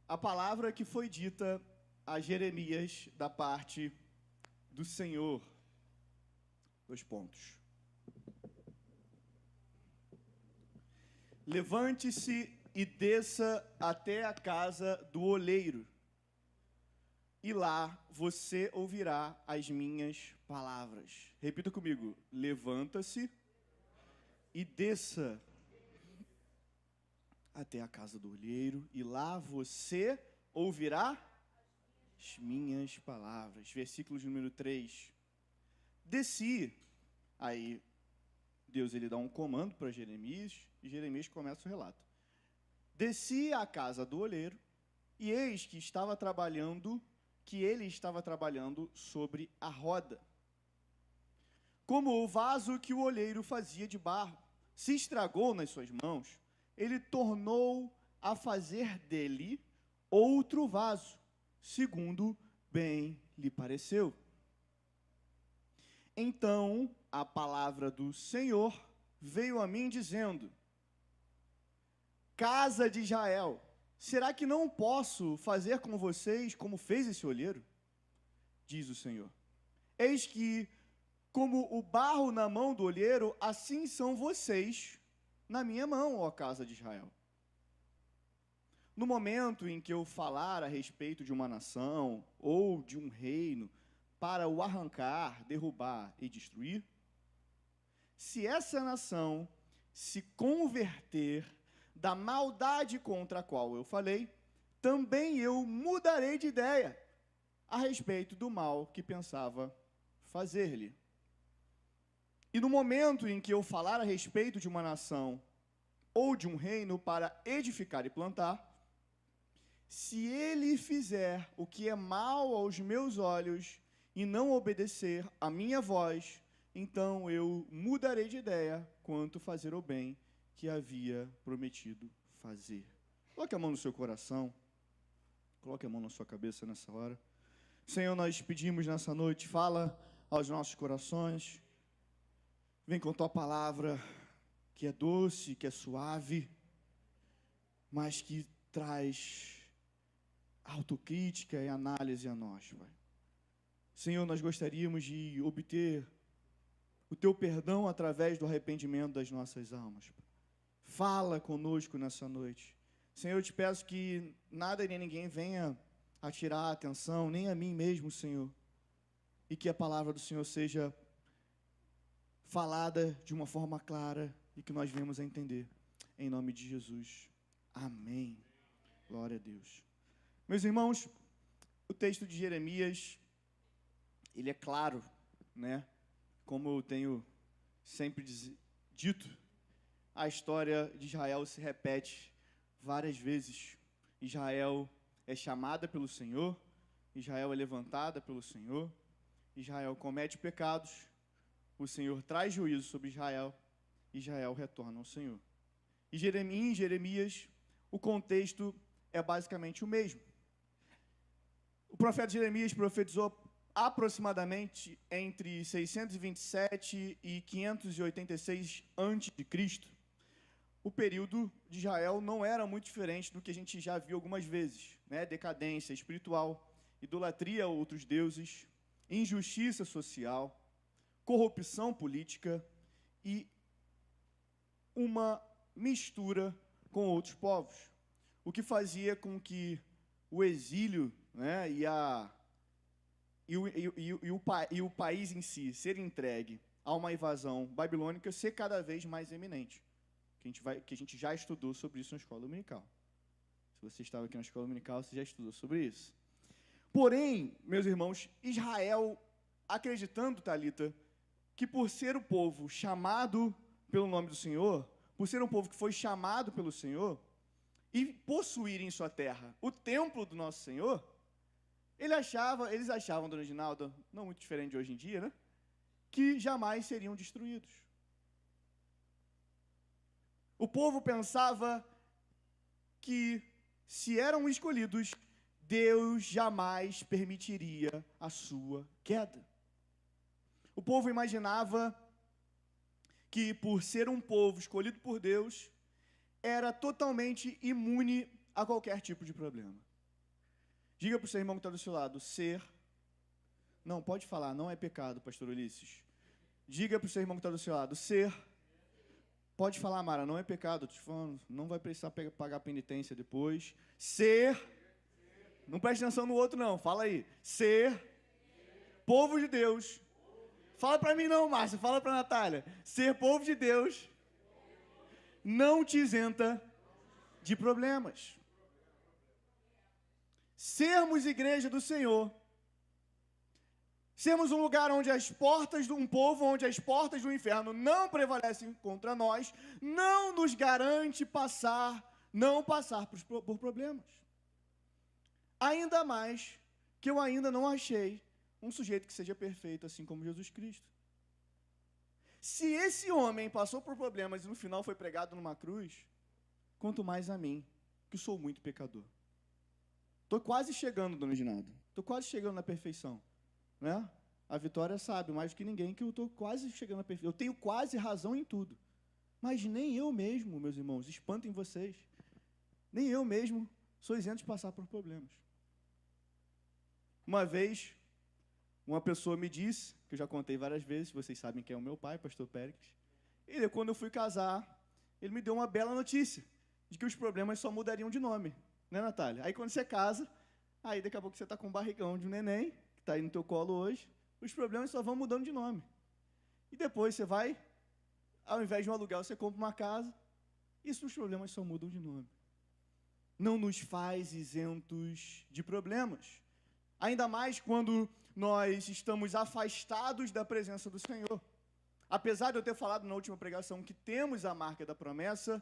a palavra que foi dita a Jeremias da parte do Senhor. 2 pontos. Levante-se e desça até a casa do oleiro, e lá você ouvirá as minhas palavras. Repita comigo: levanta-se e desça até a casa do olheiro, e lá você ouvirá as minhas palavras. Versículo de número 3. Desci. Aí Deus ele dá um comando para Jeremias, e Jeremias começa o relato. Desci à casa do olheiro, e eis que ele estava trabalhando sobre a roda. Como o vaso que o olheiro fazia de barro se estragou nas suas mãos, ele tornou a fazer dele outro vaso, segundo bem lhe pareceu. Então a palavra do Senhor veio a mim dizendo: Casa de Israel, será que não posso fazer com vocês como fez esse olheiro? Diz o Senhor. Eis que, como o barro na mão do olheiro, assim são vocês na minha mão, ó casa de Israel. No momento em que eu falar a respeito de uma nação ou de um reino para o arrancar, derrubar e destruir, se essa nação se converter da maldade contra a qual eu falei, também eu mudarei de ideia a respeito do mal que pensava fazer-lhe. E no momento em que eu falar a respeito de uma nação ou de um reino para edificar e plantar, se ele fizer o que é mal aos meus olhos e não obedecer à minha voz, então eu mudarei de ideia quanto fazer o bem que havia prometido fazer. Coloque a mão no seu coração, coloque a mão na sua cabeça nessa hora. Senhor, nós pedimos nessa noite, fala aos nossos corações, vem com tua palavra, que é doce, que é suave, mas que traz autocrítica e análise a nós, Pai. Senhor, nós gostaríamos de obter o teu perdão através do arrependimento das nossas almas, Pai. Fala conosco nessa noite. Senhor, eu te peço que nada nem ninguém venha a tirar a atenção, nem a mim mesmo, Senhor, e que a palavra do Senhor seja falada de uma forma clara e que nós venhamos a entender. Em nome de Jesus. Amém. Glória a Deus. Meus irmãos, o texto de Jeremias, ele é claro, né? Como eu tenho sempre dito, a história de Israel se repete várias vezes. Israel é chamada pelo Senhor, Israel é levantada pelo Senhor, Israel comete pecados, o Senhor traz juízo sobre Israel, Israel retorna ao Senhor. E em Jeremias, o contexto é basicamente o mesmo. O profeta Jeremias profetizou aproximadamente entre 627 e 586 a.C. O período de Israel não era muito diferente do que a gente já viu algumas vezes, né? Decadência espiritual, idolatria a outros deuses, injustiça social, corrupção política e uma mistura com outros povos, o que fazia com que o exílio, né, e o país em si ser entregue a uma invasão babilônica ser cada vez mais eminente, que a gente já estudou sobre isso na escola dominical. Se você estava aqui na escola dominical, você já estudou sobre isso. Porém, meus irmãos, Israel, acreditando, Talita, que por ser o povo chamado pelo nome do Senhor, por ser um povo que foi chamado pelo Senhor, e possuir em sua terra o templo do nosso Senhor, eles achavam, dona Ginalda, não muito diferente de hoje em dia, né? Que jamais seriam destruídos. O povo pensava que, se eram escolhidos, Deus jamais permitiria a sua queda. O povo imaginava que, por ser um povo escolhido por Deus, era totalmente imune a qualquer tipo de problema. Diga para o seu irmão que está do seu lado, ser... Não, pode falar, não é pecado, pastor Ulisses. Diga para o seu irmão que está do seu lado, ser... Pode falar, Mara, não é pecado, estou te falando, não vai precisar pagar penitência depois. Ser... Não preste atenção no outro, não, fala aí. Ser... Povo de Deus. Fala para mim não, Márcia, fala para a Natália. Ser povo de Deus não te isenta de problemas. Sermos igreja do Senhor, sermos um lugar onde as portas um povo onde as portas do inferno não prevalecem contra nós, não nos garante não passar por problemas. Ainda mais que eu ainda não achei um sujeito que seja perfeito, assim como Jesus Cristo. Se esse homem passou por problemas e no final foi pregado numa cruz, quanto mais a mim, que sou muito pecador. Estou quase chegando, dona Ginaldo. Estou quase chegando na perfeição. Né? A Vitória sabe mais do que ninguém que eu estou quase chegando na perfeição. Eu tenho quase razão em tudo. Mas nem eu mesmo, meus irmãos, espantem vocês, nem eu mesmo sou isento de passar por problemas. Uma vez, uma pessoa me disse, que eu já contei várias vezes, vocês sabem quem é o meu pai, pastor Péricles, e quando eu fui casar, ele me deu uma bela notícia, de que os problemas só mudariam de nome. Né, Natália? Aí quando você casa, aí daqui a pouco você está com um barrigão de um neném, que está aí no teu colo hoje, os problemas só vão mudando de nome. E depois você vai, ao invés de um aluguel, você compra uma casa, e os problemas só mudam de nome. Não nos faz isentos de problemas. Ainda mais quando nós estamos afastados da presença do Senhor. Apesar de eu ter falado na última pregação que temos a marca da promessa,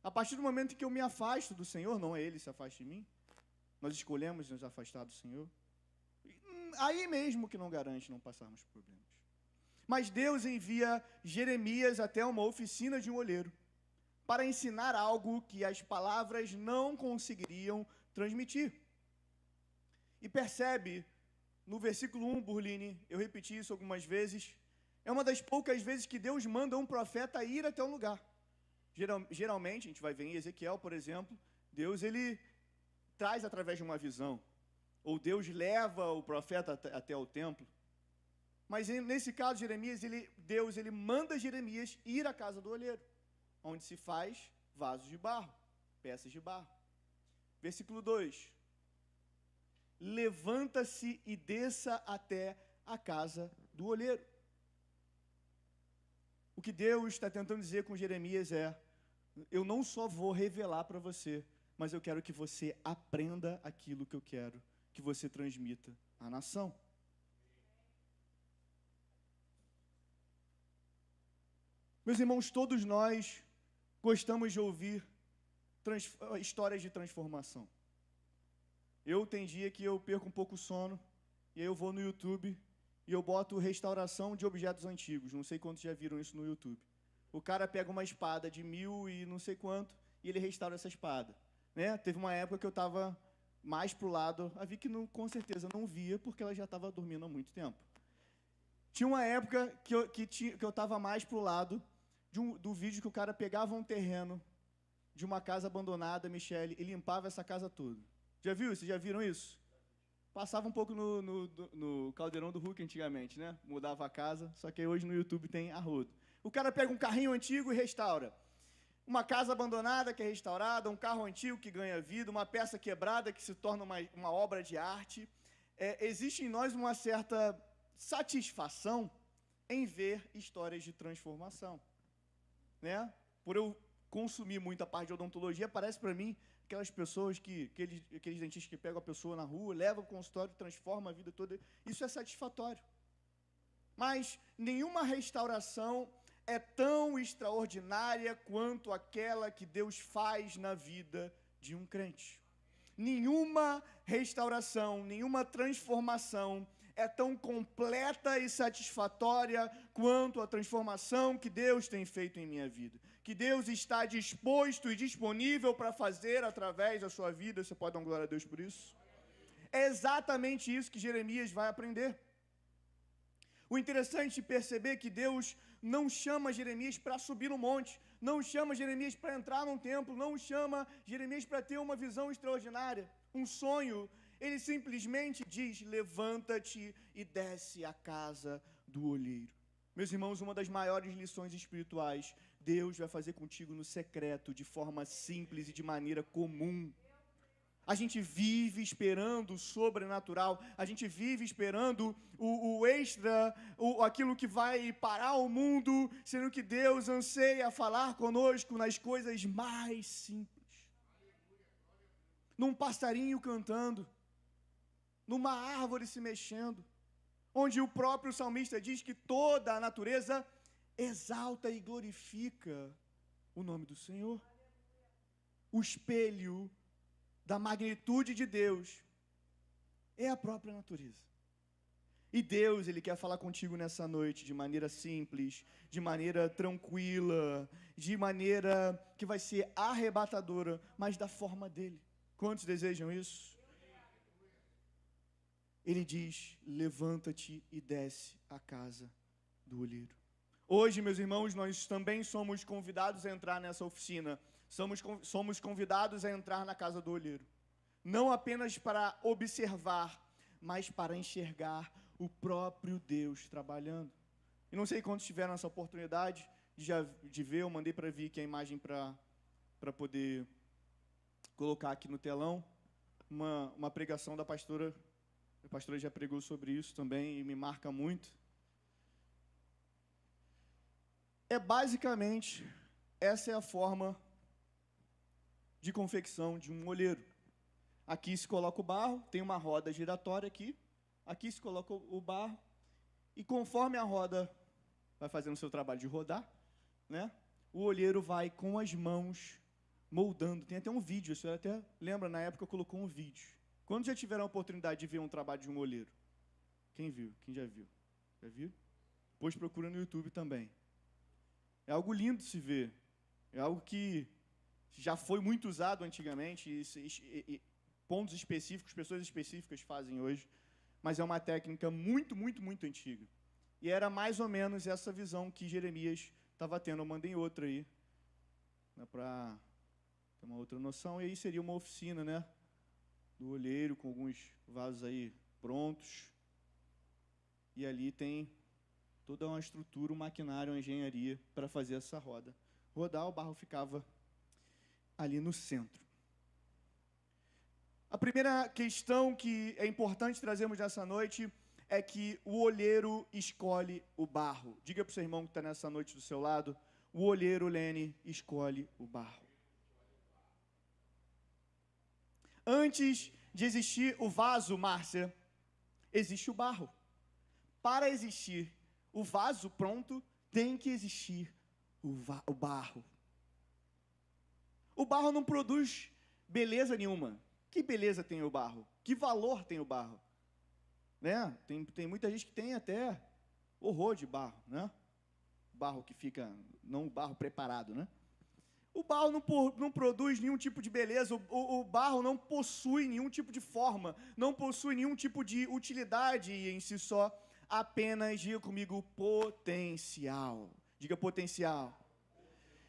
a partir do momento em que eu me afasto do Senhor, não é Ele que se afasta de mim, nós escolhemos nos afastar do Senhor, aí mesmo que não garante não passarmos por problemas. Mas Deus envia Jeremias até uma oficina de um olheiro, para ensinar algo que as palavras não conseguiriam transmitir. E percebe, no versículo 1, Burline, eu repeti isso algumas vezes, é uma das poucas vezes que Deus manda um profeta ir até um lugar. Geralmente, a gente vai ver em Ezequiel, por exemplo, Deus ele traz através de uma visão, ou Deus leva o profeta até o templo. Mas nesse caso, Jeremias, Deus ele manda Jeremias ir à casa do olheiro, onde se faz vasos de barro, peças de barro. Versículo 2. Levanta-se e desça até a casa do olheiro. O que Deus está tentando dizer com Jeremias é: eu não só vou revelar para você, mas eu quero que você aprenda aquilo que eu quero que você transmita à nação. Meus irmãos, todos nós gostamos de ouvir histórias de transformação. Eu tem dia que eu perco um pouco o sono, e aí eu vou no YouTube e eu boto restauração de objetos antigos. Não sei quantos já viram isso no YouTube. O cara pega uma espada de 1000 e não sei quanto, e ele restaura essa espada. Né? Teve uma época que eu estava mais para o lado, a vi que não, com certeza não via, porque ela já estava dormindo há muito tempo. Tinha uma época que eu estava mais para o lado do vídeo que o cara pegava um terreno de uma casa abandonada, Michele, e limpava essa casa toda. Já viu? Vocês já viram isso? Passava um pouco no caldeirão do Hulk antigamente, né? Mudava a casa, só que hoje no YouTube tem a rodo. O cara pega um carrinho antigo e restaura. Uma casa abandonada que é restaurada, um carro antigo que ganha vida, uma peça quebrada que se torna uma obra de arte. Existe em nós uma certa satisfação em ver histórias de transformação. Né? Por eu consumir muita parte de odontologia, parece para mim aquelas pessoas aqueles dentistas que pegam a pessoa na rua, levam ao consultório, transformam a vida toda. Isso é satisfatório. Mas nenhuma restauração é tão extraordinária quanto aquela que Deus faz na vida de um crente. Nenhuma restauração, nenhuma transformação é tão completa e satisfatória quanto a transformação que Deus tem feito em minha vida. Que Deus está disposto e disponível para fazer através da sua vida. Você pode dar uma glória a Deus por isso? É exatamente isso que Jeremias vai aprender. O interessante é perceber que Deus não chama Jeremias para subir no monte, não chama Jeremias para entrar num templo, não chama Jeremias para ter uma visão extraordinária, um sonho Ele simplesmente diz: levanta-te e desce à casa do olheiro. Meus irmãos, uma das maiores lições espirituais, Deus vai fazer contigo no secreto, de forma simples e de maneira comum. A gente vive esperando o sobrenatural, a gente vive esperando o extra, aquilo que vai parar o mundo, sendo que Deus anseia falar conosco nas coisas mais simples. Num passarinho cantando, numa árvore se mexendo, onde o próprio salmista diz que toda a natureza exalta e glorifica o nome do Senhor. O espelho da magnitude de Deus é a própria natureza. E Deus, Ele quer falar contigo nessa noite de maneira simples, de maneira tranquila, de maneira que vai ser arrebatadora, mas da forma dEle. Quantos desejam isso? Ele diz: levanta-te e desce à casa do olheiro. Hoje, meus irmãos, nós também somos convidados a entrar nessa oficina. Somos convidados a entrar na casa do olheiro. Não apenas para observar, mas para enxergar o próprio Deus trabalhando. E não sei quantos tiveram essa oportunidade de ver. Eu mandei para Vicky a imagem para poder colocar aqui no telão. Uma pregação da pastora. A pastora já pregou sobre isso também e me marca muito. Basicamente, essa é a forma de confecção de um olheiro. Aqui se coloca o barro, tem uma roda giratória aqui se coloca o barro, e conforme a roda vai fazendo o seu trabalho de rodar, né, o olheiro vai com as mãos moldando. Tem até um vídeo, a senhora até lembra, na época colocou um vídeo. Quando já tiveram a oportunidade de ver um trabalho de um olheiro? Quem viu? Quem já viu? Já viu? Depois procura no YouTube também. É algo lindo de se ver. É algo que já foi muito usado antigamente, e pontos específicos, pessoas específicas fazem hoje, mas é uma técnica muito, muito, muito antiga. E era mais ou menos essa visão que Jeremias estava tendo. Eu mandei outra aí, né, para ter uma outra noção, e aí seria uma oficina, né, do olheiro, com alguns vasos aí prontos, e ali tem toda uma estrutura, um maquinário, uma engenharia para fazer essa roda rodar. O barro ficava ali no centro. A primeira questão que é importante trazermos nessa noite é que o olheiro escolhe o barro. Diga para o seu irmão que está nessa noite do seu lado: o olheiro, Lene, escolhe o barro. Antes de existir o vaso, Márcia, existe o barro. Para existir o vaso pronto, tem que existir o barro. O barro não produz beleza nenhuma. Que beleza tem o barro? Que valor tem o barro? Né? Tem muita gente que tem até horror de barro, né? Barro que fica, não o barro preparado, né? O barro não produz nenhum tipo de beleza, o barro não possui nenhum tipo de forma, não possui nenhum tipo de utilidade em si só, apenas, diga comigo, potencial. Diga potencial.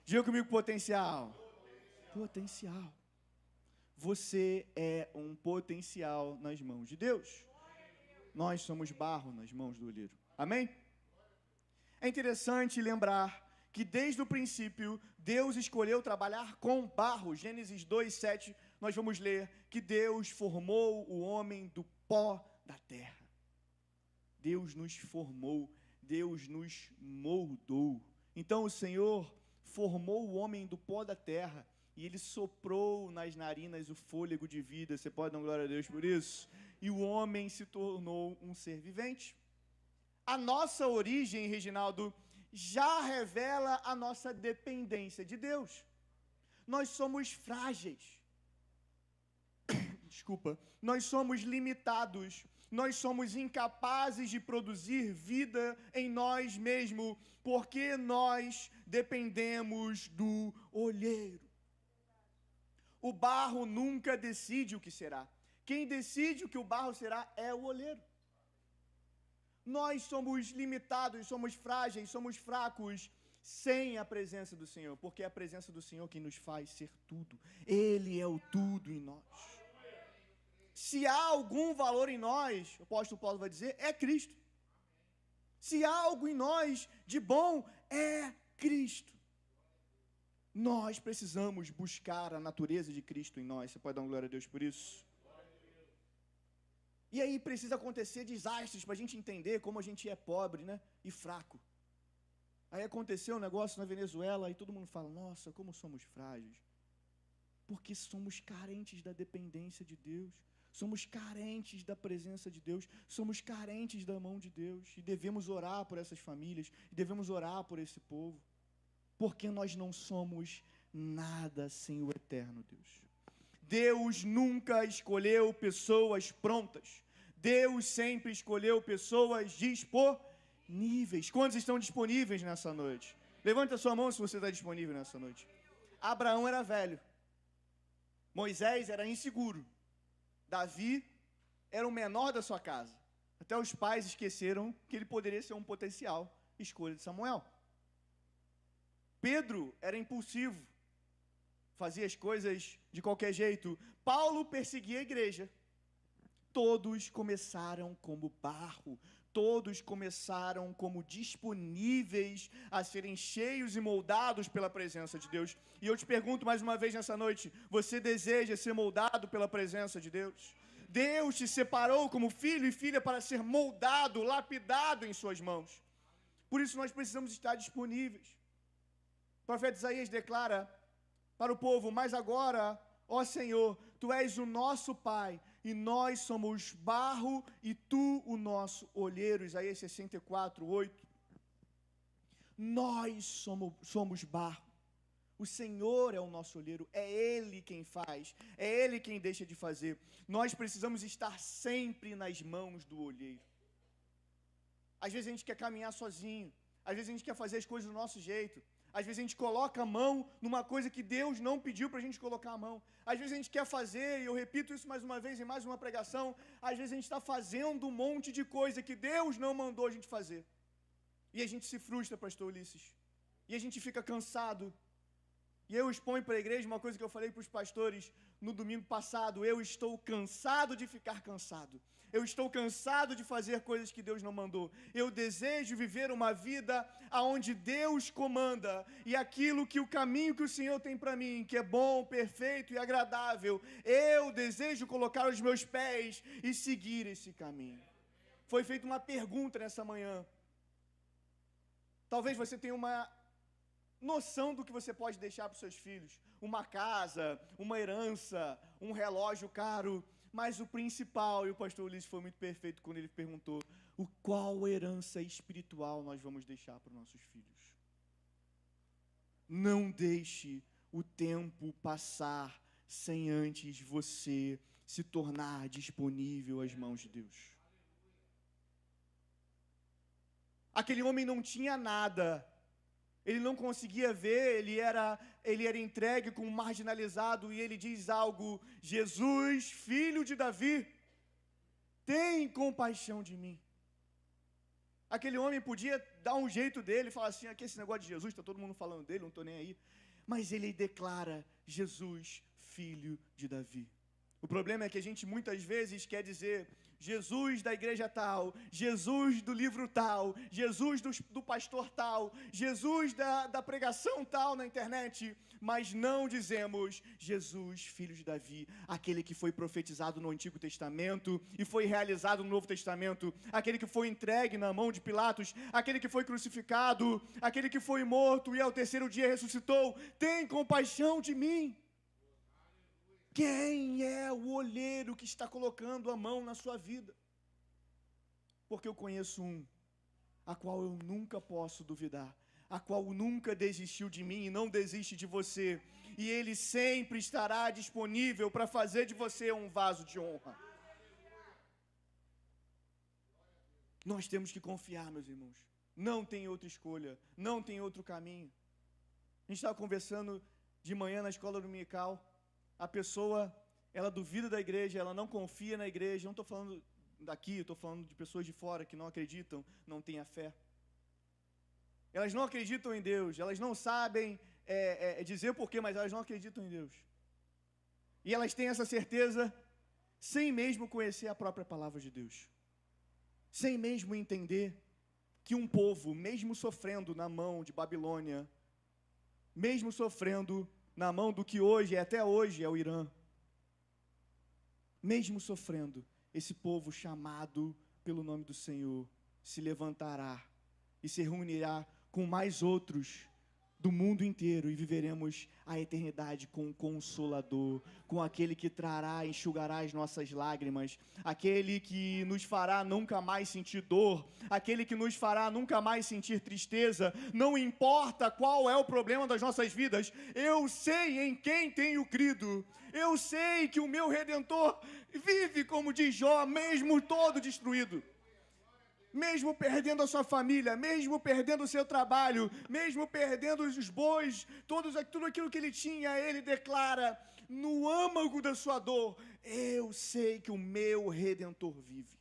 Diga comigo potencial. Potencial. Você é um potencial nas mãos de Deus. Nós somos barro nas mãos do olheiro. Amém? É interessante lembrar que desde o princípio, Deus escolheu trabalhar com barro. Gênesis 2:7, nós vamos ler que Deus formou o homem do pó da terra. Deus nos formou, Deus nos moldou. Então o Senhor formou o homem do pó da terra e Ele soprou nas narinas o fôlego de vida. Você pode dar glória a Deus por isso? E o homem se tornou um ser vivente. A nossa origem, Reginaldo, já revela a nossa dependência de Deus. Nós somos frágeis. Desculpa. Nós somos limitados. Nós somos incapazes de produzir vida em nós mesmos, porque nós dependemos do olheiro. O barro nunca decide o que será. Quem decide o que o barro será é o olheiro. Nós somos limitados, somos frágeis, somos fracos sem a presença do Senhor, porque é a presença do Senhor que nos faz ser tudo. Ele é o tudo em nós. se há algum valor em nós, o apóstolo Paulo vai dizer, é Cristo. Se há algo em nós de bom, é Cristo. Nós precisamos buscar a natureza de Cristo em nós. Você pode dar uma glória a Deus por isso? E aí precisa acontecer desastres para a gente entender como a gente é pobre, né? E fraco. Aí aconteceu um negócio na Venezuela e todo mundo fala, nossa, como somos frágeis. Porque somos carentes da dependência de Deus. Somos carentes da presença de Deus. Somos carentes da mão de Deus. E devemos orar por essas famílias. E devemos orar por esse povo. Porque nós não somos nada sem o eterno Deus. Deus nunca escolheu pessoas prontas. Deus sempre escolheu pessoas disponíveis. Quantos estão disponíveis nessa noite? Levante a sua mão se você está disponível nessa noite. Abraão era velho. Moisés era inseguro. Davi era o menor da sua casa. Até os pais esqueceram que ele poderia ser um potencial escolha de Samuel. Pedro era impulsivo. Fazia as coisas de qualquer jeito. Paulo perseguia a igreja. Todos começaram como barro. Todos começaram como disponíveis a serem cheios e moldados pela presença de Deus. E eu te pergunto mais uma vez nessa noite, você deseja ser moldado pela presença de Deus? Deus te separou como filho e filha para ser moldado, lapidado em suas mãos. Por isso nós precisamos estar disponíveis. O profeta Isaías declara para o povo, mas agora, ó Senhor, Tu és o nosso Pai, e nós somos barro, e Tu o nosso olheiro. Isaías 64, 8. Nós somos barro. O Senhor é o nosso olheiro, é Ele quem faz, é Ele quem deixa de fazer. Nós precisamos estar sempre nas mãos do olheiro. Às vezes a gente quer caminhar sozinho, às vezes a gente quer fazer as coisas do nosso jeito. Às vezes a gente coloca a mão numa coisa que Deus não pediu para a gente colocar a mão. Às vezes a gente quer fazer, e eu repito isso mais uma vez em mais uma pregação, às vezes a gente está fazendo um monte de coisa que Deus não mandou a gente fazer. E a gente se frustra, pastor Ulisses. E a gente fica cansado. E eu exponho para a igreja uma coisa que eu falei para os pastores no domingo passado. Eu estou cansado de ficar cansado. Eu estou cansado de fazer coisas que Deus não mandou. Eu desejo viver uma vida onde Deus comanda. E aquilo que o caminho que o Senhor tem para mim, que é bom, perfeito e agradável, eu desejo colocar os meus pés e seguir esse caminho. Foi feita uma pergunta nessa manhã. Talvez você tenha uma noção do que você pode deixar para os seus filhos. Uma casa, uma herança, um relógio caro. Mas o principal, e o pastor Ulisses foi muito perfeito quando ele perguntou, qual herança espiritual nós vamos deixar para os nossos filhos? Não deixe o tempo passar sem antes você se tornar disponível às mãos de Deus. Aquele homem não tinha nada. Ele não conseguia ver, ele era entregue como marginalizado, e ele diz algo, Jesus, filho de Davi, tem compaixão de mim. Aquele homem podia dar um jeito dele, falar assim, aqui esse negócio de Jesus, está todo mundo falando dele, não estou nem aí. Mas ele declara, Jesus, filho de Davi. O problema é que a gente muitas vezes quer dizer, Jesus da igreja tal, Jesus do livro tal, Jesus do pastor tal, Jesus da pregação tal na internet, mas não dizemos Jesus, filho de Davi, aquele que foi profetizado no Antigo Testamento e foi realizado no Novo Testamento, aquele que foi entregue na mão de Pilatos, aquele que foi crucificado, aquele que foi morto e ao terceiro dia ressuscitou, tem compaixão de mim. Quem é o olheiro que está colocando a mão na sua vida? Porque eu conheço um, a qual eu nunca posso duvidar, a qual nunca desistiu de mim e não desiste de você, e ele sempre estará disponível para fazer de você um vaso de honra. Nós temos que confiar, meus irmãos. Não tem outra escolha, não tem outro caminho. A gente estava conversando de manhã na escola dominical. A pessoa, ela duvida da igreja, ela não confia na igreja. Não estou falando daqui, estou falando de pessoas de fora que não acreditam, não têm a fé. Elas não acreditam em Deus, elas não sabem dizer o porquê, mas elas não acreditam em Deus. E elas têm essa certeza sem mesmo conhecer a própria palavra de Deus, sem mesmo entender que um povo, mesmo sofrendo na mão de Babilônia, mesmo sofrendo na mão do que hoje, até hoje, é o Irã, mesmo sofrendo, esse povo chamado pelo nome do Senhor se levantará e se reunirá com mais outros do mundo inteiro e viveremos a eternidade com o Consolador, com aquele que trará e enxugará as nossas lágrimas, aquele que nos fará nunca mais sentir dor, aquele que nos fará nunca mais sentir tristeza. Não importa qual é o problema das nossas vidas, eu sei em quem tenho crido, eu sei que o meu Redentor vive, como diz Jó, mesmo todo destruído, mesmo perdendo a sua família, mesmo perdendo o seu trabalho, mesmo perdendo os bois, tudo aquilo que ele tinha, ele declara, no âmago da sua dor, eu sei que o meu Redentor vive.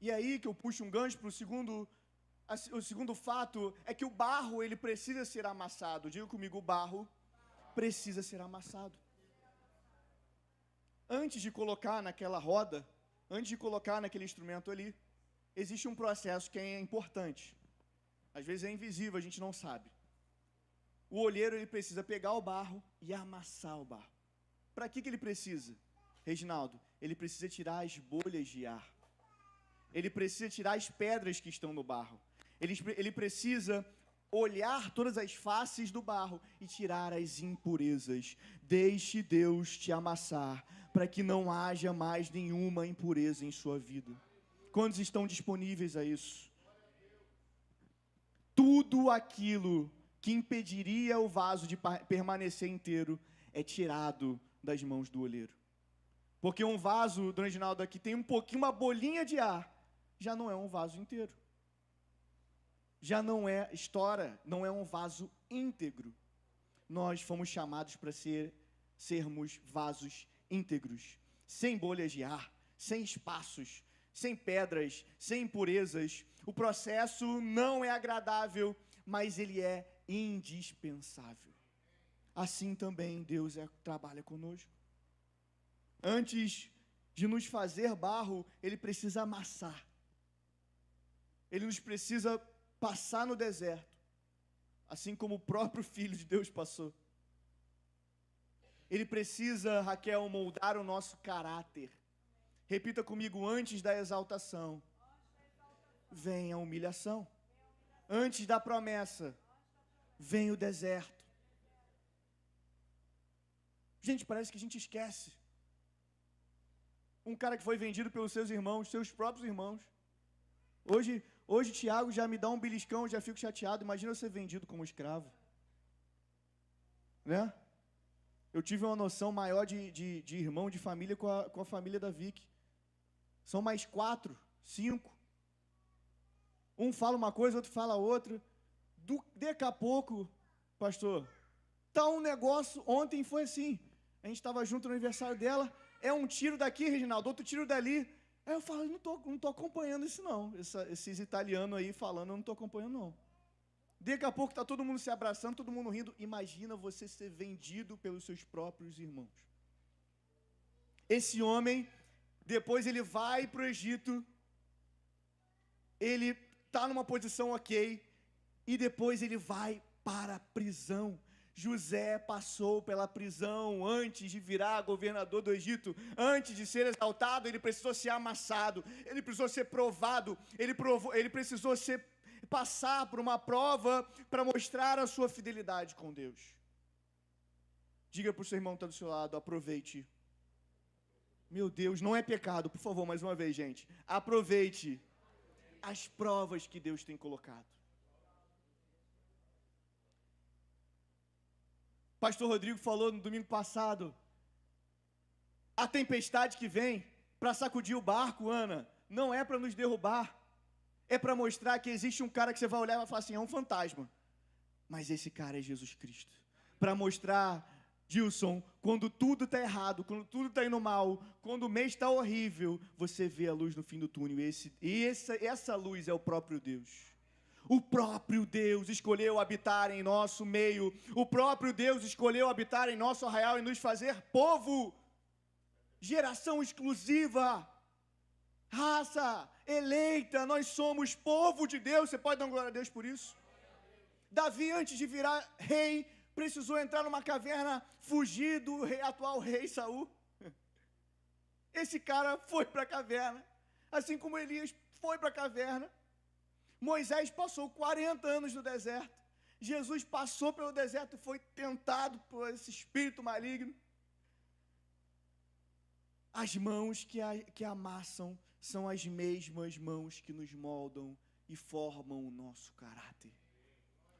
E aí que eu puxo um gancho para o segundo fato, é que o barro, ele precisa ser amassado. Diga comigo, o barro precisa ser amassado. Antes de colocar naquela roda, antes de colocar naquele instrumento ali, existe um processo que é importante. Às vezes é invisível, a gente não sabe. O olheiro, ele precisa pegar o barro e amassar o barro. Para que ele precisa, Reginaldo? Ele precisa tirar as bolhas de ar. Ele precisa tirar as pedras que estão no barro. Ele precisa olhar todas as faces do barro e tirar as impurezas. Deixe Deus te amassar, para que não haja mais nenhuma impureza em sua vida. Quantos estão disponíveis a isso? Tudo aquilo que impediria o vaso de permanecer inteiro é tirado das mãos do olheiro. Porque um vaso, Dona Reginaldo, aqui tem uma bolinha de ar, já não é um vaso inteiro. Já não é, não é um vaso íntegro. Nós fomos chamados para sermos vasos íntegros, sem bolhas de ar, sem espaços, sem pedras, sem impurezas. O processo não é agradável, mas ele é indispensável. Assim também Deus trabalha conosco. Antes de nos fazer barro, Ele precisa amassar. Ele nos precisa passar no deserto, assim como o próprio Filho de Deus passou. Ele precisa, Raquel, moldar o nosso caráter. Repita comigo, antes da exaltação, vem a humilhação. Antes da promessa, vem o deserto. Gente, parece que a gente esquece. Um cara que foi vendido pelos seus irmãos, seus próprios irmãos. Hoje Tiago já me dá um beliscão, já fico chateado. Imagina eu ser vendido como escravo. Né? Eu tive uma noção maior de irmão, de família com a família da Vicky. São mais 4, 5. Um fala uma coisa, outro fala outra. Daqui a pouco, pastor, tá um negócio, ontem foi assim. A gente estava junto no aniversário dela, é um tiro daqui, Reginaldo, outro tiro dali. Aí eu falo, não tô acompanhando isso não. Esses italianos aí falando, eu não estou acompanhando não. Daqui a pouco está todo mundo se abraçando, todo mundo rindo. Imagina você ser vendido pelos seus próprios irmãos. Esse homem, depois ele vai para o Egito, ele está numa posição ok, e depois ele vai para a prisão. José passou pela prisão antes de virar governador do Egito, antes de ser exaltado, ele precisou ser amassado, ele precisou ser provado, ele precisou passar por uma prova para mostrar a sua fidelidade com Deus. Diga para o seu irmão que está do seu lado, aproveite. Meu Deus, não é pecado, por favor, mais uma vez, gente. Aproveite as provas que Deus tem colocado. Pastor Rodrigo falou no domingo passado, a tempestade que vem para sacudir o barco, Ana, não é para nos derrubar, é para mostrar que existe um cara que você vai olhar e vai falar assim, é um fantasma, mas esse cara é Jesus Cristo, para mostrar, Gilson, quando tudo está errado, quando tudo está indo mal, quando o mês está horrível, você vê a luz no fim do túnel, e essa luz é o próprio Deus. O próprio Deus escolheu habitar em nosso meio. O próprio Deus escolheu habitar em nosso arraial e nos fazer povo. geração exclusiva, raça eleita, nós somos povo de Deus. Você pode dar glória a Deus por isso? Davi, antes de virar rei, precisou entrar numa caverna, fugir do atual rei Saul. Esse cara foi para a caverna, assim como Elias foi para a caverna. Moisés passou 40 anos no deserto. Jesus passou pelo deserto e foi tentado por esse espírito maligno. As mãos que amassam são as mesmas mãos que nos moldam e formam o nosso caráter.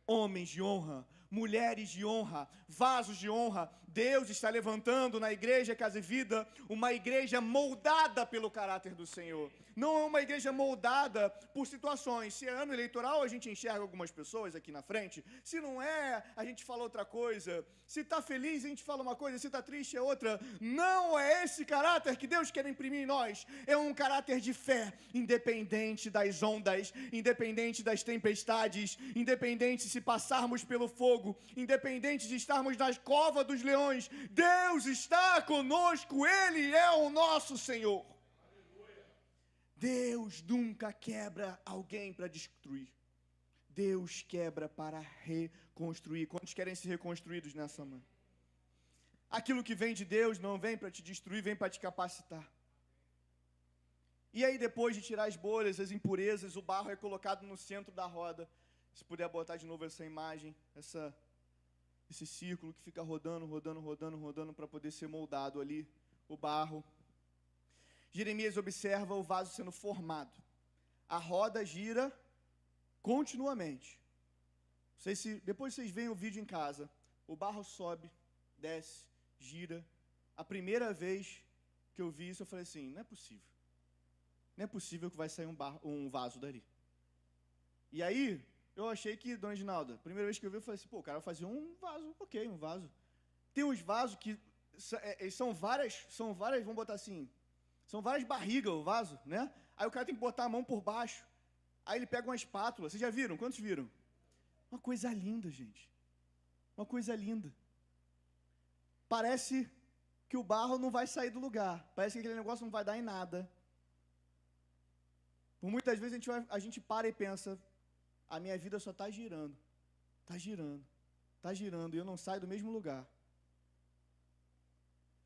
Homens de honra, mulheres de honra, vasos de honra. Deus está levantando na igreja Casa e Vida uma igreja moldada pelo caráter do Senhor. Não é uma igreja moldada por situações. Se é ano eleitoral, a gente enxerga algumas pessoas aqui na frente. Se não é, a gente fala outra coisa. Se está feliz, a gente fala uma coisa. Se está triste, é outra. Não é esse caráter que Deus quer imprimir em nós. É um caráter de fé, independente das ondas, independente das tempestades, independente se passarmos pelo fogo, independente de estarmos nas covas dos leões. Deus está conosco, Ele é o nosso Senhor. Deus nunca quebra alguém para destruir. Deus quebra para reconstruir. Quantos querem ser reconstruídos nessa manhã? Aquilo que vem de Deus não vem para te destruir, vem para te capacitar. E aí, depois de tirar as bolhas, as impurezas, o barro é colocado no centro da roda. Se puder botar de novo essa imagem, esse círculo que fica rodando, rodando, rodando, rodando para poder ser moldado ali, o barro. Jeremias observa o vaso sendo formado. A roda gira continuamente. Não sei se depois vocês veem o vídeo em casa. O barro sobe, desce, gira. A primeira vez que eu vi isso, eu falei assim, não é possível. Não é possível que vai sair um vaso dali. E aí, eu achei que, dona Ginalda, a primeira vez que eu vi, eu falei assim, pô, o cara vai fazer um vaso, ok, um vaso. Tem uns vasos que são várias, vamos botar assim, são várias barrigas o vaso, né? Aí o cara tem que botar a mão por baixo. Aí ele pega uma espátula. Vocês já viram? Quantos viram? Uma coisa linda, gente. Uma coisa linda. Parece que o barro não vai sair do lugar. Parece que aquele negócio não vai dar em nada. Por muitas vezes a gente para e pensa, a minha vida só está girando. Está girando. Está girando e eu não saio do mesmo lugar.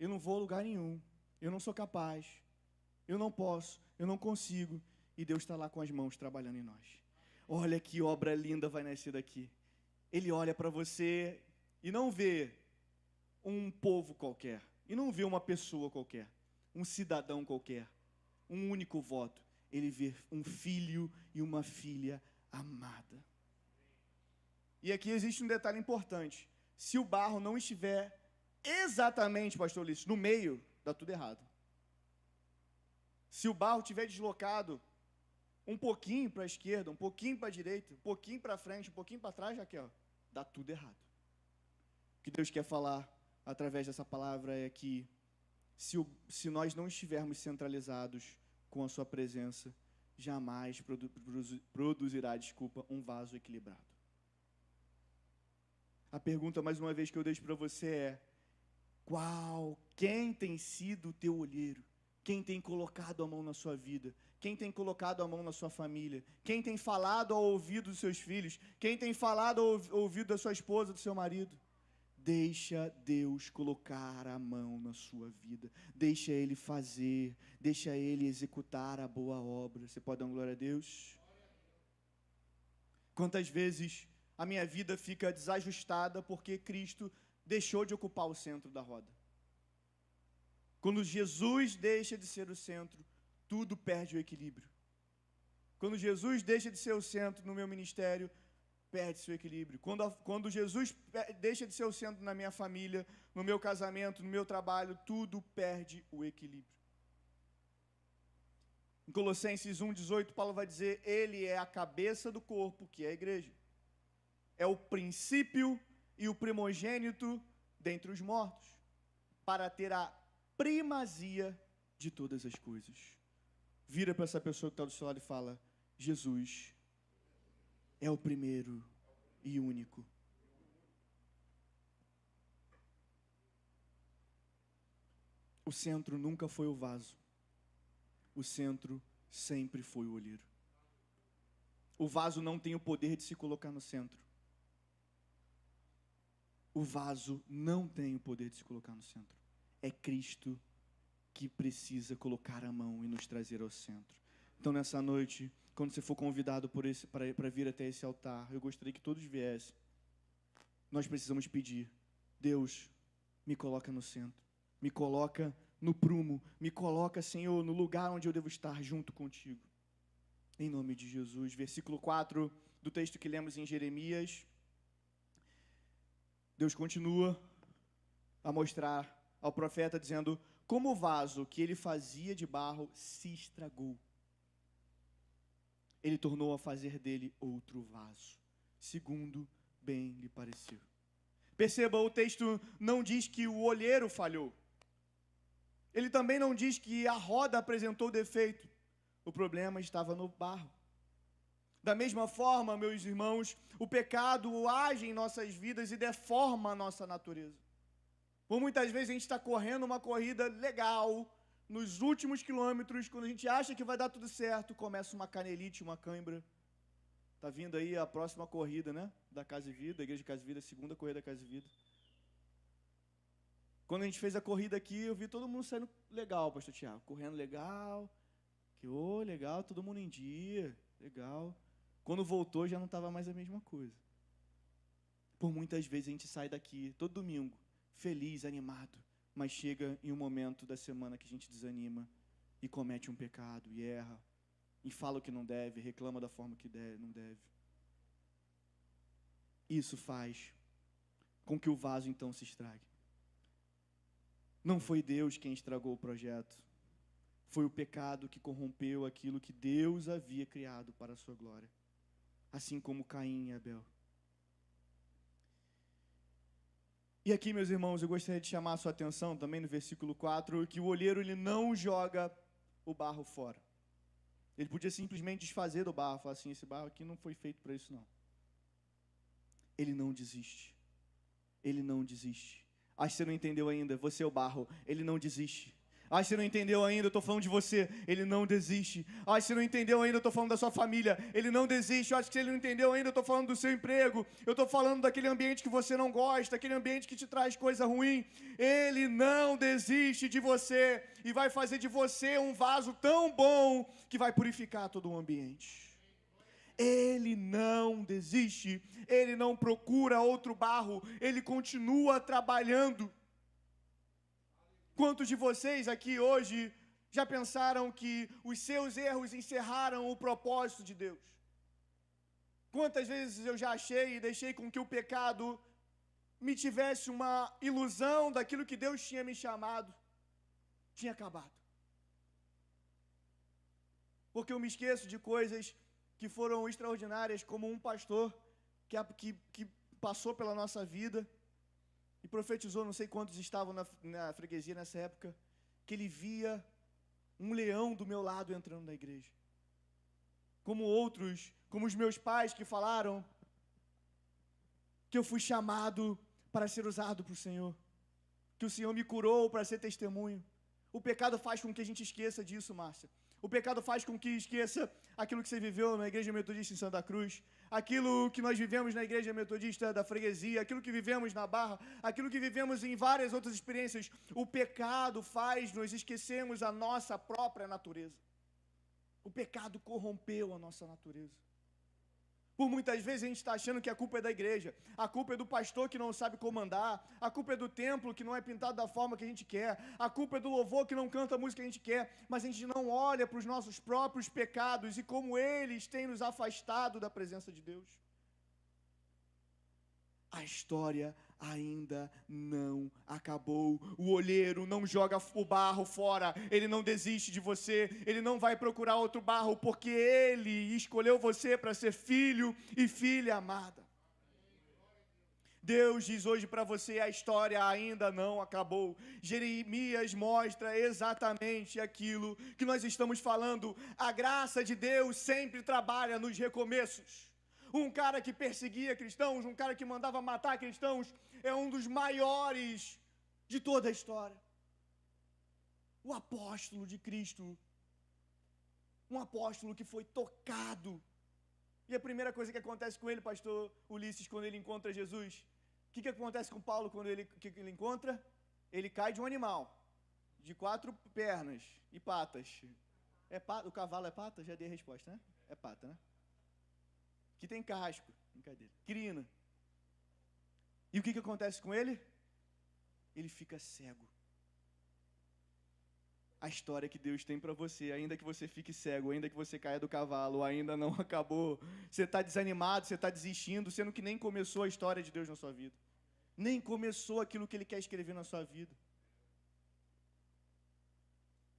Eu não vou a lugar nenhum. Eu não sou capaz. Eu não posso. Eu não consigo. E Deus está lá com as mãos trabalhando em nós. Olha que obra linda vai nascer daqui. Ele olha para você e não vê um povo qualquer. E não vê uma pessoa qualquer. Um cidadão qualquer. Um único voto. Ele vê um filho e uma filha amada. E aqui existe um detalhe importante. Se o barro não estiver exatamente, pastor Ulisses, no meio, dá tudo errado. Se o barro estiver deslocado um pouquinho para a esquerda, um pouquinho para a direita, um pouquinho para frente, um pouquinho para trás, Raquel, dá tudo errado. O que Deus quer falar através dessa palavra é que se nós não estivermos centralizados com a sua presença, jamais produzirá, um vaso equilibrado. A pergunta, mais uma vez, que eu deixo para você é: quem tem sido o teu olheiro? Quem tem colocado a mão na sua vida? Quem tem colocado a mão na sua família? Quem tem falado ao ouvido dos seus filhos? Quem tem falado ao ouvido da sua esposa, do seu marido? Deixa Deus colocar a mão na sua vida. Deixa Ele fazer. Deixa Ele executar a boa obra. Você pode dar uma glória a Deus? Quantas vezes a minha vida fica desajustada porque Cristo deixou de ocupar o centro da roda? Quando Jesus deixa de ser o centro, tudo perde o equilíbrio. Quando Jesus deixa de ser o centro no meu ministério, perde seu equilíbrio. Quando Jesus deixa de ser o centro na minha família, no meu casamento, no meu trabalho, tudo perde o equilíbrio. Em Colossenses 1,18, Paulo vai dizer, Ele é a cabeça do corpo, que é a igreja. É o princípio e o primogênito dentre os mortos, para ter a primazia de todas as coisas. Vira para essa pessoa que está do seu lado e fala, Jesus é o primeiro e único. O centro nunca foi o vaso. O centro sempre foi o olheiro. O vaso não tem o poder de se colocar no centro. O vaso não tem o poder de se colocar no centro. É Cristo que precisa colocar a mão e nos trazer ao centro. Então, nessa noite, quando você for convidado para vir até esse altar, eu gostaria que todos viessem. Nós precisamos pedir: Deus, me coloca no centro. Me coloca no prumo. Me coloca, Senhor, no lugar onde eu devo estar junto contigo. Em nome de Jesus. Versículo 4 do texto que lemos em Jeremias. Deus continua a mostrar ao profeta dizendo: como o vaso que ele fazia de barro se estragou, ele tornou a fazer dele outro vaso, segundo bem lhe pareceu. Perceba, o texto não diz que o olheiro falhou. Ele também não diz que a roda apresentou defeito. O problema estava no barro. Da mesma forma, meus irmãos, o pecado age em nossas vidas e deforma a nossa natureza. Por muitas vezes a gente está correndo uma corrida legal, nos últimos quilômetros, quando a gente acha que vai dar tudo certo, começa uma canelite, uma cãibra. Está vindo aí a próxima corrida, né? Da Casa e Vida, da Igreja de Casa e Vida, a segunda corrida da Casa e Vida. Quando a gente fez a corrida aqui, eu vi todo mundo saindo legal, pastor Tiago, correndo legal, legal, todo mundo em dia, legal. Quando voltou, já não estava mais a mesma coisa. Por muitas vezes a gente sai daqui, todo domingo, feliz, animado, mas chega em um momento da semana que a gente desanima e comete um pecado, e erra, e fala o que não deve, reclama da forma que não deve. Isso faz com que o vaso então se estrague. Não foi Deus quem estragou o projeto, foi o pecado que corrompeu aquilo que Deus havia criado para a sua glória, assim como Caim e Abel. E aqui, meus irmãos, eu gostaria de chamar a sua atenção também no versículo 4, que o olheiro ele não joga o barro fora. Ele podia simplesmente desfazer do barro, falar assim: esse barro aqui não foi feito para isso não. Ele não desiste. Ele não desiste. Acho que você não entendeu ainda, você é o barro, ele não desiste. Acho que você não entendeu ainda, eu estou falando de você, ele não desiste. Acho que você não entendeu ainda, eu estou falando da sua família, ele não desiste. Acho que você não entendeu ainda, eu estou falando do seu emprego, eu estou falando daquele ambiente que você não gosta, aquele ambiente que te traz coisa ruim. Ele não desiste de você e vai fazer de você um vaso tão bom que vai purificar todo o ambiente. Ele não desiste, ele não procura outro barro, ele continua trabalhando. Quantos de vocês aqui hoje já pensaram que os seus erros encerraram o propósito de Deus? Quantas vezes eu já achei e deixei com que o pecado me tivesse uma ilusão daquilo que Deus tinha me chamado, tinha acabado. Porque eu me esqueço de coisas que foram extraordinárias, como um pastor que passou pela nossa vida e profetizou, não sei quantos estavam na freguesia nessa época, que ele via um leão do meu lado entrando na igreja. Como outros, como os meus pais que falaram que eu fui chamado para ser usado para o Senhor, que o Senhor me curou para ser testemunho. O pecado faz com que a gente esqueça disso, Márcia. O pecado faz com que esqueça aquilo que você viveu na Igreja Metodista em Santa Cruz, aquilo que nós vivemos na Igreja Metodista da Freguesia, aquilo que vivemos na Barra, aquilo que vivemos em várias outras experiências. O pecado faz nós esquecermos a nossa própria natureza. O pecado corrompeu a nossa natureza. Por muitas vezes a gente está achando que a culpa é da igreja, a culpa é do pastor que não sabe comandar, a culpa é do templo que não é pintado da forma que a gente quer, a culpa é do louvor que não canta a música que a gente quer, mas a gente não olha para os nossos próprios pecados e como eles têm nos afastado da presença de Deus. A história ainda não acabou. O olheiro não joga o barro fora, ele não desiste de você, ele não vai procurar outro barro, porque ele escolheu você para ser filho e filha amada. Deus diz hoje para você: a história ainda não acabou. Jeremias mostra exatamente aquilo que nós estamos falando. A graça de Deus sempre trabalha nos recomeços. Um cara que perseguia cristãos, um cara que mandava matar cristãos, é um dos maiores de toda a história. o apóstolo de Cristo, um apóstolo que foi tocado. E a primeira coisa que acontece com ele, pastor Ulisses, quando ele encontra Jesus, o que acontece com Paulo quando ele encontra? Ele cai de um animal, de 4 pernas e patas. O cavalo é pata? Já dei a resposta, né? É pata, né? Que tem casco, brincadeira, crina. E o que acontece com ele? Ele fica cego. A história que Deus tem para você, ainda que você fique cego, ainda que você caia do cavalo, ainda não acabou, você está desanimado, você está desistindo, sendo que nem começou a história de Deus na sua vida. Nem começou aquilo que Ele quer escrever na sua vida.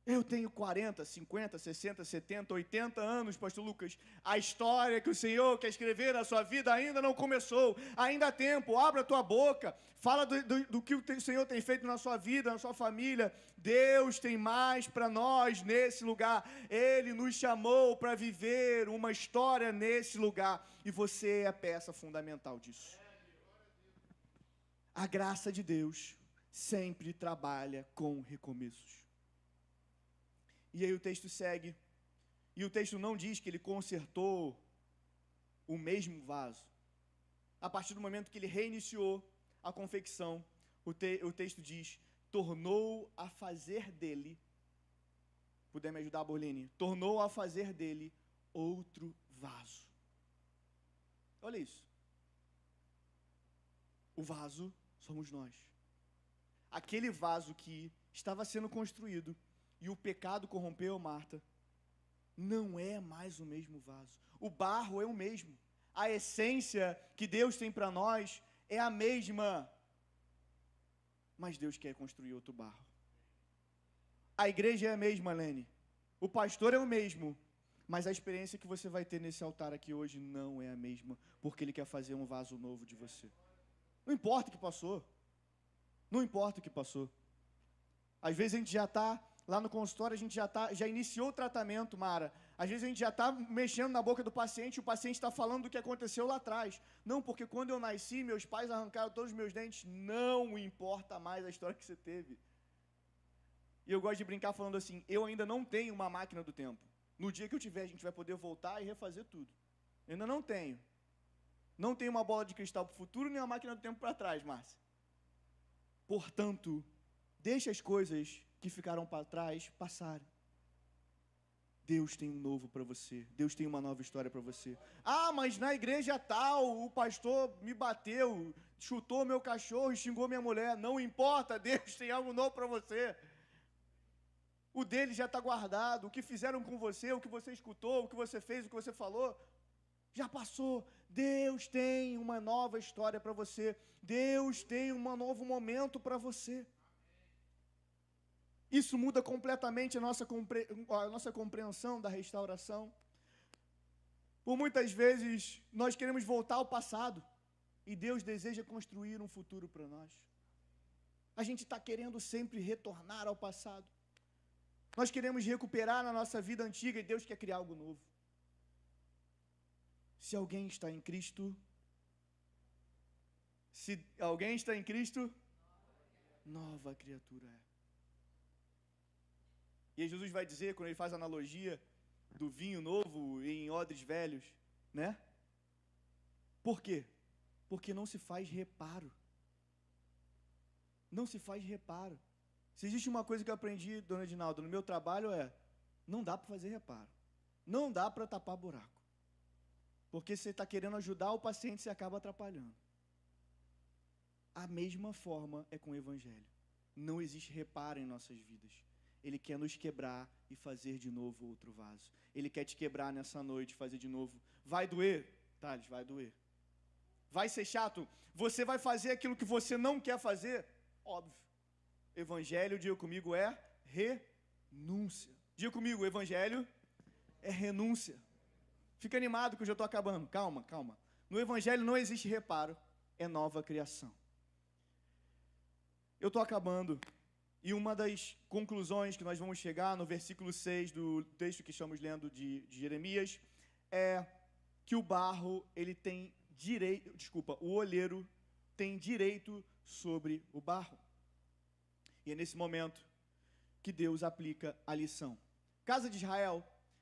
Eu tenho 40, 50, 60, 70, 80 anos, pastor Lucas. A história que o Senhor quer escrever na sua vida ainda não começou. Ainda há tempo, abra a tua boca. Fala do que o Senhor tem feito na sua vida, na sua família. Deus tem mais para nós nesse lugar. Ele nos chamou para viver uma história nesse lugar. E você é a peça fundamental disso. A graça de Deus sempre trabalha com recomeços. E aí o texto segue, e o texto não diz que ele consertou o mesmo vaso. A partir do momento que ele reiniciou a confecção, o texto diz, tornou a fazer dele, puder me ajudar, Borlini? Tornou a fazer dele outro vaso. Olha isso. O vaso somos nós. Aquele vaso que estava sendo construído, e o pecado corrompeu Marta, não é mais o mesmo vaso. O barro é o mesmo. A essência que Deus tem para nós é a mesma. Mas Deus quer construir outro barro. A igreja é a mesma, Lene. O pastor é o mesmo. Mas a experiência que você vai ter nesse altar aqui hoje não é a mesma, porque Ele quer fazer um vaso novo de você. Não importa o que passou. Não importa o que passou. Às vezes a gente já está lá no consultório, a gente já iniciou o tratamento, Mara. Às vezes a gente já está mexendo na boca do paciente, e o paciente está falando do que aconteceu lá atrás. Não, porque quando eu nasci, meus pais arrancaram todos os meus dentes. Não importa mais a história que você teve. E eu gosto de brincar falando assim, eu ainda não tenho uma máquina do tempo. No dia que eu tiver, a gente vai poder voltar e refazer tudo. Eu ainda não tenho. Não tenho uma bola de cristal para o futuro, nem uma máquina do tempo para trás, Márcia. Portanto, deixa as coisas que ficaram para trás passarem. Deus tem um novo para você. Deus tem uma nova história para você. Ah, mas na igreja tal, o pastor me bateu, chutou meu cachorro e xingou minha mulher. Não importa, Deus tem algo novo para você. O dele já está guardado. O que fizeram com você, o que você escutou, o que você fez, o que você falou, já passou. Deus tem uma nova história para você. Deus tem um novo momento para você. Isso muda completamente a nossa compreensão da restauração. Por muitas vezes, nós queremos voltar ao passado e Deus deseja construir um futuro para nós. A gente está querendo sempre retornar ao passado. Nós queremos recuperar na nossa vida antiga e Deus quer criar algo novo. Se alguém está em Cristo, nova criatura é. E aí Jesus vai dizer, quando ele faz a analogia do vinho novo em odres velhos, né? Por quê? Porque não se faz reparo. Não se faz reparo. Se existe uma coisa que eu aprendi, dona Edinaldo, no meu trabalho não dá para fazer reparo. Não dá para tapar buraco. Porque você está querendo ajudar o paciente, você acaba atrapalhando. A mesma forma é com o Evangelho. Não existe reparo em nossas vidas. Ele quer nos quebrar e fazer de novo outro vaso. Ele quer te quebrar nessa noite, fazer de novo. Vai doer? Thales, vai doer. Vai ser chato? Você vai fazer aquilo que você não quer fazer? Óbvio. Evangelho, diga comigo, é renúncia. Diga comigo, Evangelho é renúncia. Fica animado que eu já estou acabando. Calma, calma. No Evangelho não existe reparo, é nova criação. Eu estou acabando. E uma das conclusões que nós vamos chegar no versículo 6 do texto que estamos lendo de Jeremias é que o barro, ele tem direito, o olheiro tem direito sobre o barro. E é nesse momento que Deus aplica a lição. Casa de Israel,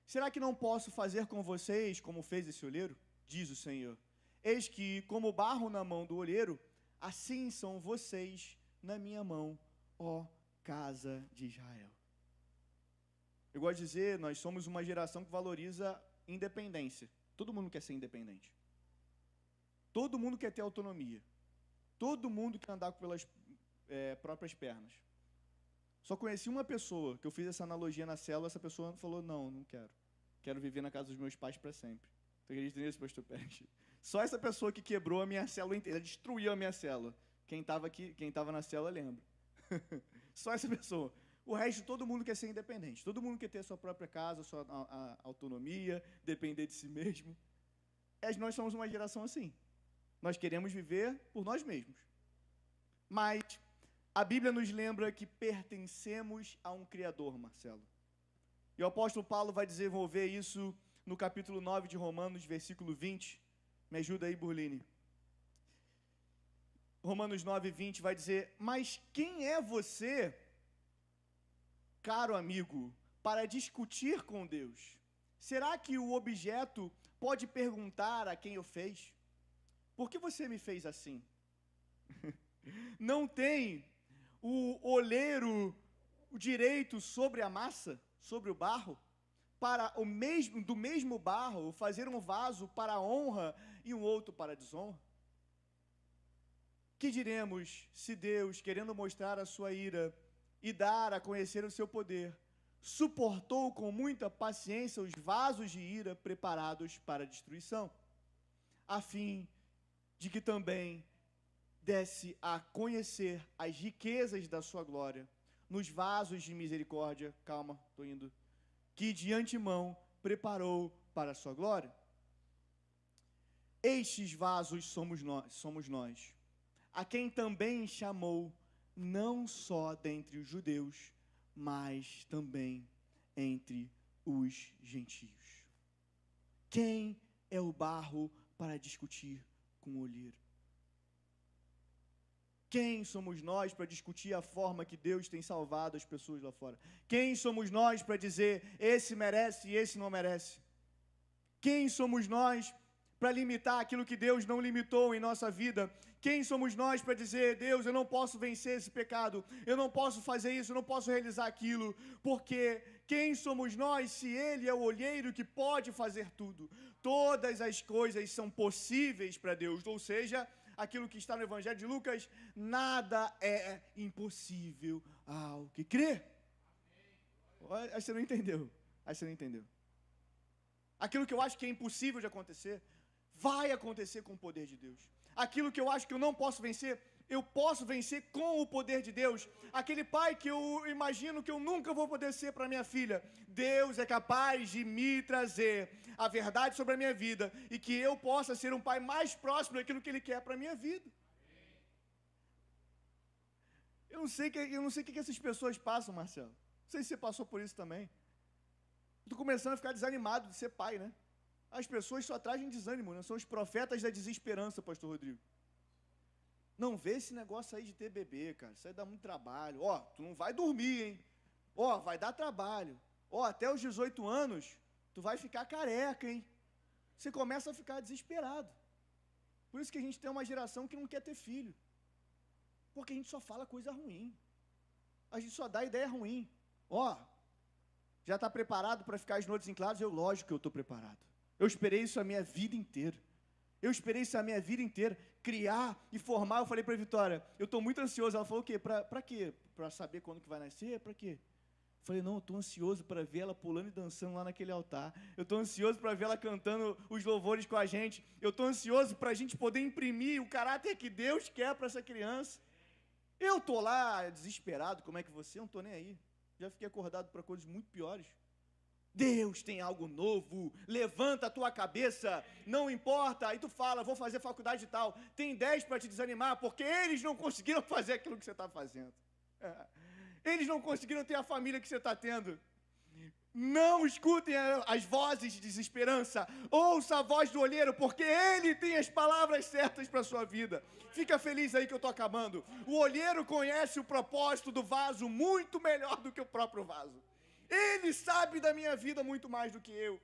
será que não posso fazer com vocês como fez esse olheiro? Diz o Senhor. Eis que, como barro na mão do olheiro, assim são vocês na minha mão, ó casa de Israel. Eu gosto de dizer, nós somos uma geração que valoriza independência. Todo mundo quer ser independente. Todo mundo quer ter autonomia. Todo mundo quer andar pelas próprias pernas. Só conheci uma pessoa que eu fiz essa analogia na célula, essa pessoa falou, não quero. Quero viver na casa dos meus pais para sempre. Você acredita nisso, pastor Pérez? Só essa pessoa que quebrou a minha célula inteira, destruiu a minha célula. Quem estava na célula lembra. Só essa pessoa. O resto, todo mundo quer ser independente. Todo mundo quer ter a sua própria casa, a sua autonomia, depender de si mesmo. Nós somos uma geração assim. Nós queremos viver por nós mesmos. Mas a Bíblia nos lembra que pertencemos a um Criador, Marcelo. E o apóstolo Paulo vai desenvolver isso no capítulo 9 de Romanos, versículo 20. Me ajuda aí, Burline. Romanos 9, 20 vai dizer, mas quem é você, caro amigo, para discutir com Deus? Será que o objeto pode perguntar a quem o fez? Por que você me fez assim? Não tem o olheiro o direito sobre a massa, sobre o barro, para do mesmo barro fazer um vaso para a honra e um outro para a desonra? Que diremos se Deus, querendo mostrar a sua ira e dar a conhecer o seu poder, suportou com muita paciência os vasos de ira preparados para a destruição, a fim de que também desse a conhecer as riquezas da sua glória nos vasos de misericórdia, que de antemão preparou para a sua glória? Estes vasos somos nós, a quem também chamou, não só dentre os judeus, mas também entre os gentios. Quem é o barro para discutir com o olheiro? Quem somos nós para discutir a forma que Deus tem salvado as pessoas lá fora? Quem somos nós para dizer, esse merece e esse não merece? Quem somos nós para limitar aquilo que Deus não limitou em nossa vida? Quem somos nós para dizer, Deus, eu não posso vencer esse pecado, eu não posso fazer isso, eu não posso realizar aquilo, porque quem somos nós se Ele é o olheiro que pode fazer tudo? Todas as coisas são possíveis para Deus, ou seja, aquilo que está no Evangelho de Lucas, nada é impossível ao que crê. Aí você não entendeu. Aquilo que eu acho que é impossível de acontecer, vai acontecer com o poder de Deus. Aquilo que eu acho que eu não posso vencer, eu posso vencer com o poder de Deus. Aquele pai que eu imagino que eu nunca vou poder ser para minha filha, Deus é capaz de me trazer a verdade sobre a minha vida e que eu possa ser um pai mais próximo daquilo que Ele quer para a minha vida. Eu não sei o que essas pessoas passam, Marcelo. Não sei se você passou por isso também. Estou começando a ficar desanimado de ser pai, né? As pessoas só trazem desânimo, né? São os profetas da desesperança, pastor Rodrigo. Não vê esse negócio aí de ter bebê, cara. Isso aí dá muito trabalho. Ó, tu não vai dormir, hein? Ó, vai dar trabalho. Ó, até os 18 anos, tu vai ficar careca, hein? Você começa a ficar desesperado. Por isso que a gente tem uma geração que não quer ter filho. Porque a gente só fala coisa ruim. A gente só dá ideia ruim. Ó, já está preparado para ficar as noites em claro? Lógico que eu estou preparado. Eu esperei isso a minha vida inteira. Criar e formar. Eu falei para a Vitória, eu estou muito ansioso. Ela falou o quê? Para quê? Para saber quando que vai nascer? Para quê? Eu falei, não, eu estou ansioso para ver ela pulando e dançando lá naquele altar. Eu estou ansioso para ver ela cantando os louvores com a gente. Eu estou ansioso para a gente poder imprimir o caráter que Deus quer para essa criança. Eu estou lá desesperado, como é que você? Eu não estou nem aí. Já fiquei acordado para coisas muito piores. Deus tem algo novo, levanta a tua cabeça, não importa, aí tu fala, vou fazer faculdade e tal, tem 10 para te desanimar, porque eles não conseguiram fazer aquilo que você está fazendo. Eles não conseguiram ter a família que você está tendo. Não escutem as vozes de desesperança. Ouça a voz do olheiro, porque ele tem as palavras certas para a sua vida. Fica feliz aí que eu estou acabando. O olheiro conhece o propósito do vaso muito melhor do que o próprio vaso. Ele sabe da minha vida muito mais do que eu.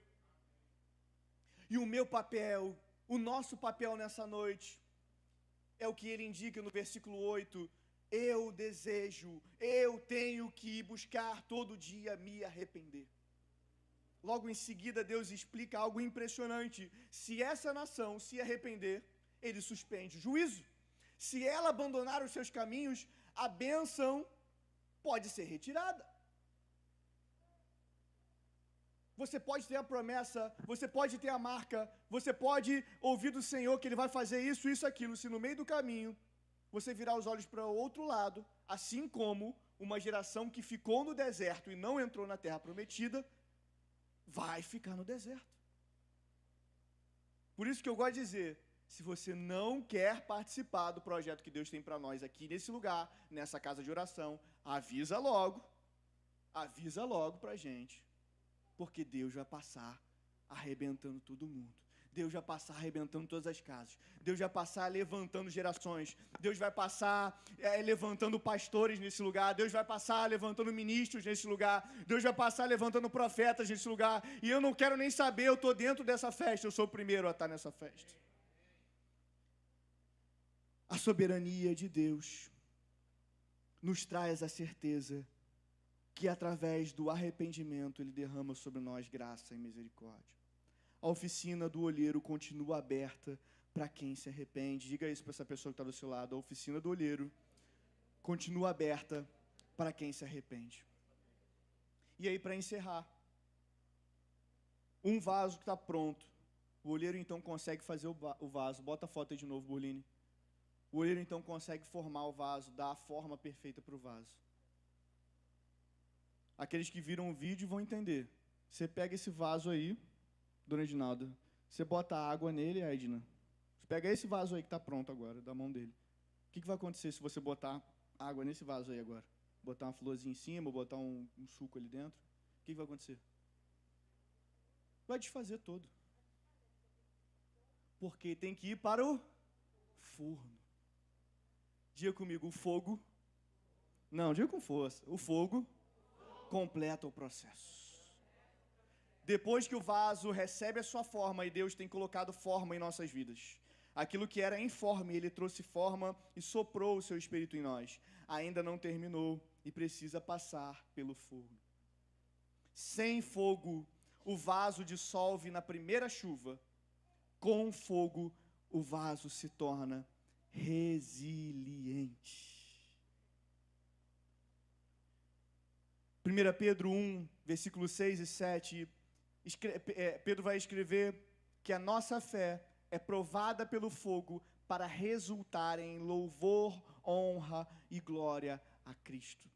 E o meu papel, o nosso papel nessa noite, é o que ele indica no versículo 8. Eu desejo, eu tenho que buscar todo dia me arrepender. Logo em seguida, Deus explica algo impressionante. Se essa nação se arrepender, ele suspende o juízo. Se ela abandonar os seus caminhos, a bênção pode ser retirada. Você pode ter a promessa, você pode ter a marca, você pode ouvir do Senhor que Ele vai fazer isso, isso, aquilo. Se no meio do caminho, você virar os olhos para o outro lado, assim como uma geração que ficou no deserto e não entrou na terra prometida, vai ficar no deserto. Por isso que eu gosto de dizer, se você não quer participar do projeto que Deus tem para nós aqui nesse lugar, nessa casa de oração, avisa logo para a gente, porque Deus vai passar arrebentando todo mundo. Deus vai passar arrebentando todas as casas. Deus vai passar levantando gerações. Deus vai passar levantando pastores nesse lugar. Deus vai passar levantando ministros nesse lugar. Deus vai passar levantando profetas nesse lugar. E eu não quero nem saber, eu estou dentro dessa festa. Eu sou o primeiro a estar nessa festa. A soberania de Deus nos traz a certeza que através do arrependimento Ele derrama sobre nós graça e misericórdia. A oficina do olheiro continua aberta para quem se arrepende. Diga isso para essa pessoa que está do seu lado. A oficina do olheiro continua aberta para quem se arrepende. E aí, para encerrar, um vaso que está pronto. O olheiro, então, consegue fazer o vaso. Bota a foto aí de novo, Burline. O olheiro, então, consegue formar o vaso, dar a forma perfeita para o vaso. Aqueles que viram o vídeo vão entender. Você pega esse vaso aí, Dona Edinalda, você bota água nele, Edna. Você pega esse vaso aí que está pronto agora, da mão dele. O que vai acontecer se você botar água nesse vaso aí agora? Botar uma florzinha em cima, botar um suco ali dentro? O que vai acontecer? Vai desfazer todo. Porque tem que ir para o forno. Diga comigo, o fogo. Não, diga com força. O fogo completa o processo. Depois que o vaso recebe a sua forma, e Deus tem colocado forma em nossas vidas, aquilo que era informe, Ele trouxe forma e soprou o seu Espírito em nós. Ainda não terminou e precisa passar pelo fogo. Sem fogo, o vaso dissolve na primeira chuva. Com fogo, o vaso se torna resiliente. 1 Pedro 1, versículos 6 e 7, Pedro vai escrever que a nossa fé é provada pelo fogo para resultar em louvor, honra e glória a Cristo.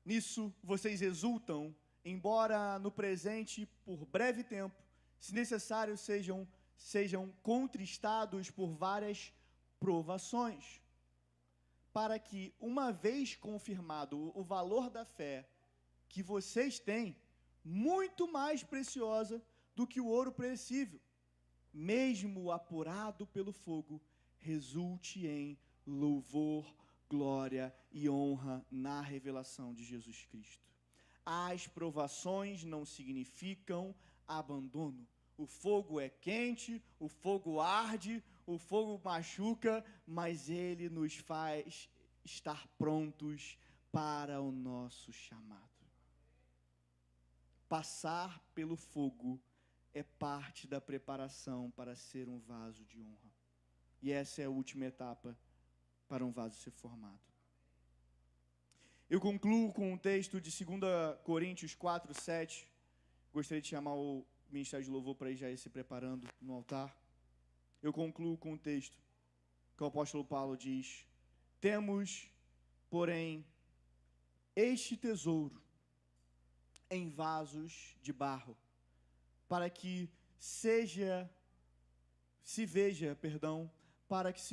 Nisso vocês exultam, embora no presente, por breve tempo, se necessário, sejam contristados por várias provações, para que, uma vez confirmado o valor da fé que vocês têm, muito mais preciosa do que o ouro perecível, mesmo apurado pelo fogo, resulte em louvor, glória e honra na revelação de Jesus Cristo. As provações não significam abandono. O fogo é quente, o fogo arde, o fogo machuca, mas ele nos faz estar prontos para o nosso chamado. Passar pelo fogo é parte da preparação para ser um vaso de honra. E essa é a última etapa para um vaso ser formado. Eu concluo com um texto de 2 Coríntios 4, 7. Gostaria de chamar o Ministério de Louvor para ir já ir se preparando no altar. Eu concluo com um texto que o apóstolo Paulo diz: temos, porém, este tesouro em vasos de barro, para que se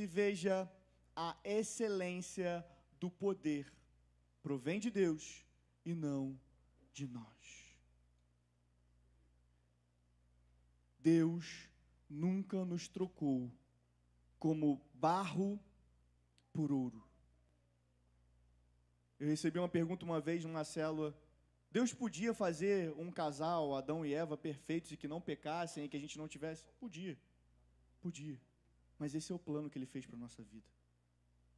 veja a excelência do poder, provém de Deus e não de nós. Deus nunca nos trocou como barro por ouro. Eu recebi uma pergunta uma vez numa célula: Deus podia fazer um casal, Adão e Eva, perfeitos e que não pecassem e que a gente não tivesse? Podia. Mas esse é o plano que Ele fez para a nossa vida.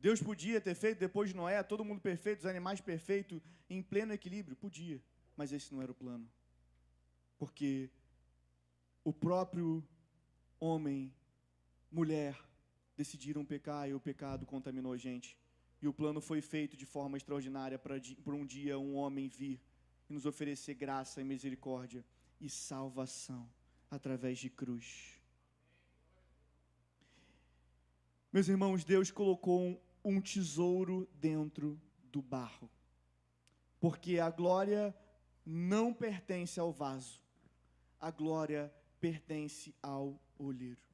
Deus podia ter feito depois de Noé, todo mundo perfeito, os animais perfeitos, em pleno equilíbrio? Podia, mas esse não era o plano. Porque o próprio homem, mulher, decidiram pecar e o pecado contaminou a gente. E o plano foi feito de forma extraordinária para um dia um homem vir e nos oferecer graça e misericórdia e salvação através de cruz. Meus irmãos, Deus colocou um tesouro dentro do barro, porque a glória não pertence ao vaso, a glória pertence ao olheiro.